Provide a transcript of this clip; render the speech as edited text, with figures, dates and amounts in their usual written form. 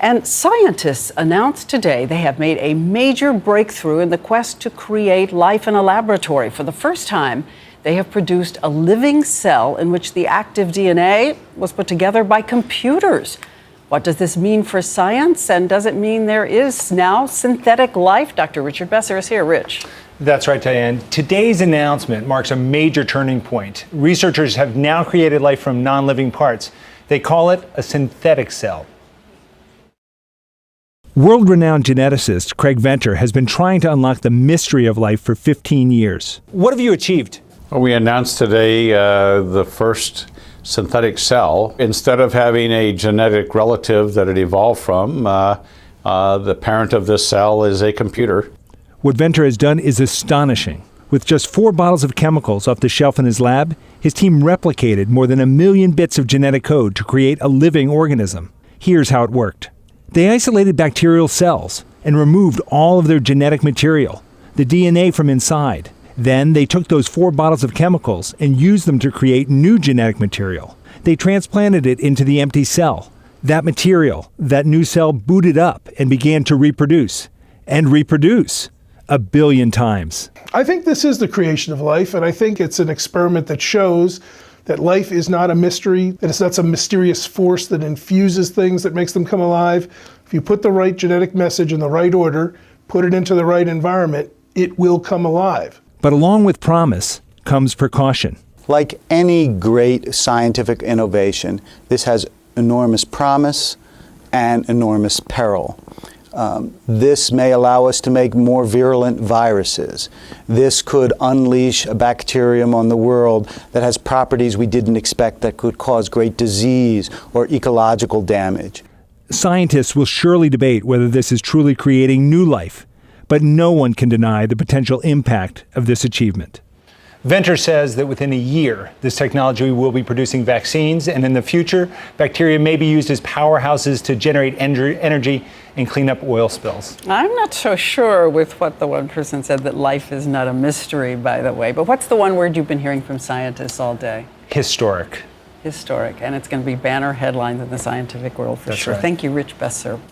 And scientists announced today they have made a major breakthrough in the quest to create life in a laboratory. For the first time, they have produced a living cell in which the active DNA was put together by computers. What does this mean for science? And does it mean there is now synthetic life? Dr. Richard Besser is here. Rich. That's right, Diane. Today's announcement marks a major turning point. Researchers have now created life from non-living parts. They call it a synthetic cell. World-renowned geneticist Craig Venter has been trying to unlock the mystery of life for 15 years. What have you achieved? Well, we announced today the first synthetic cell. Instead of having a genetic relative that it evolved from, the parent of this cell is a computer. What Venter has done is astonishing. With just 4 bottles of chemicals off the shelf in his lab, his team replicated more than 1 million bits of genetic code to create a living organism. Here's how it worked. They isolated bacterial cells and removed all of their genetic material, the DNA from inside. Then they took those 4 bottles of chemicals and used them to create new genetic material. They transplanted it into the empty cell. That material, that new cell booted up and began to reproduce. And reproduce 1 billion times. I think this is the creation of life, and I think it's an experiment that shows that life is not a mystery, that it's not some mysterious force that infuses things that makes them come alive. If you put the right genetic message in the right order, put it into the right environment, it will come alive. But along with promise comes precaution. Like any great scientific innovation, this has enormous promise and enormous peril. This may allow us to make more virulent viruses. This could unleash a bacterium on the world that has properties we didn't expect that could cause great disease or ecological damage. Scientists will surely debate whether this is truly creating new life, but no one can deny the potential impact of this achievement. Venter says that within a year, this technology will be producing vaccines, and in the future, bacteria may be used as powerhouses to generate energy and clean up oil spills. I'm not so sure with what the one person said, that life is not a mystery, by the way. But what's the one word you've been hearing from scientists all day? Historic. Historic. And it's going to be banner headlines in the scientific world for That's sure. right. Thank you, Rich Besser.